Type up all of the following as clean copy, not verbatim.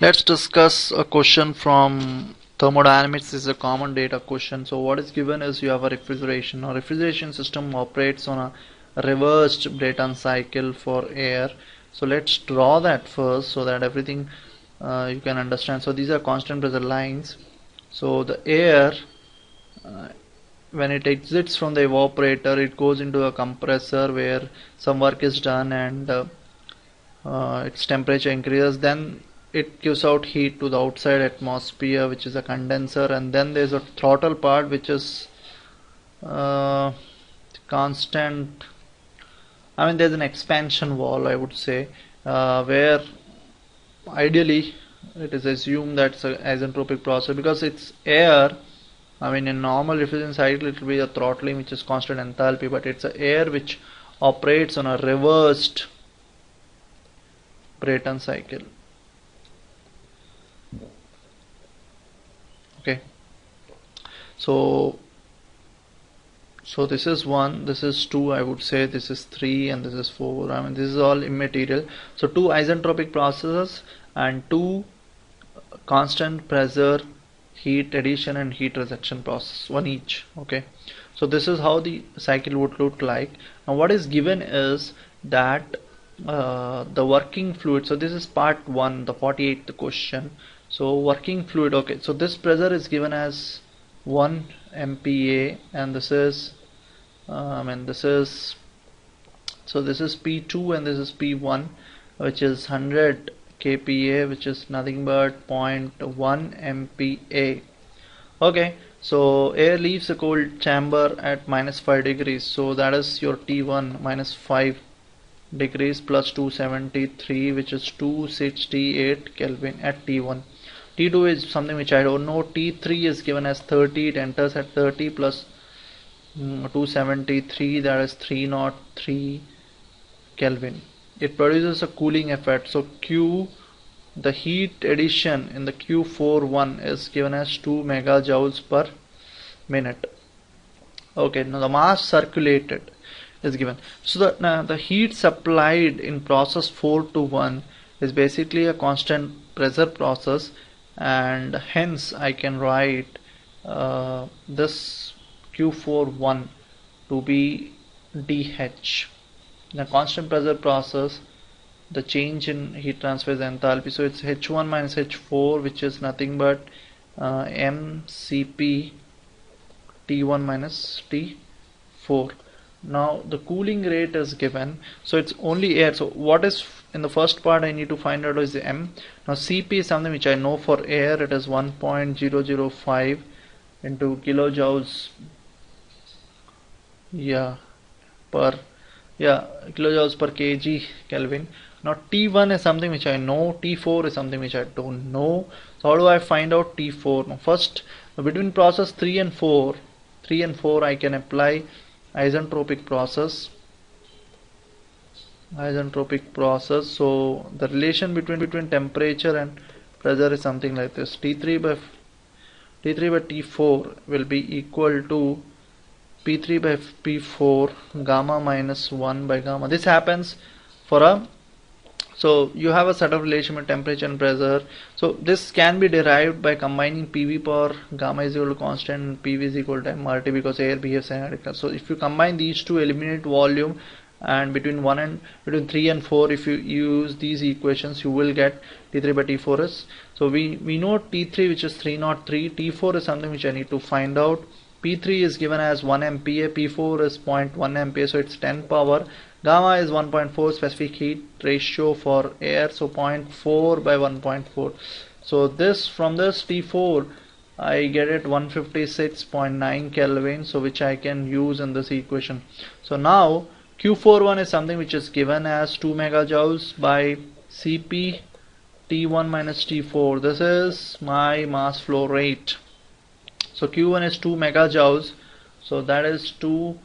Let's discuss a question from thermodynamics. This is a common data question. So what is given is you have a refrigeration. A refrigeration system operates on a reversed Brayton cycle for air. So let's draw that first so that everything you can understand. So these are constant pressure lines. So the air uh, when it exits from the evaporator, it goes into a compressor where some work is done and its temperature increases. Then it gives out heat to the outside atmosphere, which is a condenser, and then there's a throttle part which is uh, constant. I mean, there's an expansion wall, I would say, where ideally it is assumed that's an isentropic process because it's air. I mean, in normal refrigerant cycle, it will be a throttling which is constant enthalpy, but it's a air which operates on a reversed Brayton cycle. Okay, so this is 1, this is 2, I would say, this is 3, and this is 4. I mean, this is all immaterial. So 2 isentropic processes and 2 constant pressure heat addition and heat rejection process, one each. Okay, so this is how the cycle would look like. Now what is given is that the working fluid. So this is part 1, the 48th question. So working fluid. Okay, so this pressure is given as 1 MPa, and this is so this is P2 and this is P1, which is 100 kPa, which is nothing but 0.1 MPa. Okay, so air leaves the cold chamber at -5 degrees, so that is your T1, -5 degrees plus 273, which is 268 Kelvin at T1. T2 is something which I don't know. T3 is given as 30, it enters at 30 plus 273, that is 303 Kelvin. It produces a cooling effect. So Q, the heat addition in the Q41 is given as 2 megajoules per minute. Okay, now the mass circulated is given. So the heat supplied in process 4 to 1 is basically a constant pressure process, and hence I can write this Q41 to be dH. The constant pressure process, the change in heat transfer is enthalpy, so it's H1 minus H4, which is nothing but MCP T1 minus T4. Now the cooling rate is given, so it's only air. So what is in the first part I need to find out is the M. Now Cp is something which I know for air, it is 1.005 into kilojoules kilojoules per kg Kelvin. Now T1 is something which I know, T4 is something which I don't know. So how do I find out T4? Now first, between process 3 and 4 I can apply isentropic process. So the relation between temperature and pressure is something like this. T3 by T4 will be equal to P3 by P4 gamma minus 1 by gamma. This happens for a, so you have a set of relation with temperature and pressure. So this can be derived by combining PV power gamma is equal to constant and PV is equal to mRT, because air behaves analytically. So if you combine these two, eliminate volume, and between 3 and 4, if you use these equations, you will get T3 by T4 is. So we know T3, which is 303. T4 is something which I need to find out. P3 is given as 1 MPa, P4 is 0.1 MPa, so it's 10 power. Gamma is 1.4 specific heat ratio for air, so 0.4 by 1.4. So this, from this T4 I get it 156.9 Kelvin, so which I can use in this equation. So now Q41 is something which is given as 2 megajoules by Cp T1 minus T4. This is my mass flow rate. So Q1 is 2 megajoules, so that is 2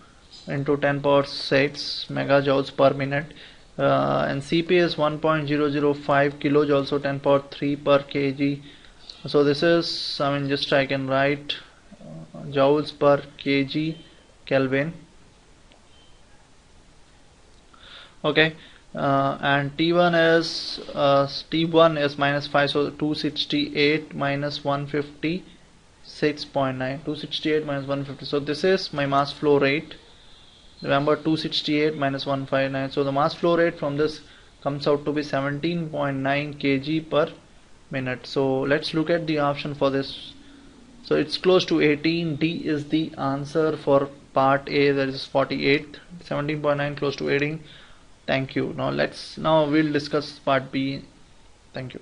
into 10 power 6 megajoules per minute, and Cp is 1.005 kilojoules, so 10 power 3 per kg. So this is, I mean, just I can write joules per kg Kelvin. Okay, and T1 is minus 5, so 268 minus 156.9, 268 minus 150. So this is my mass flow rate. Remember, 268 minus 159. So the mass flow rate from this comes out to be 17.9 kg per minute. So let's look at the option for this. So it's close to 18. D is the answer for part A, that is 48. 17.9 close to 18. Thank you. Now we'll discuss part B. Thank you.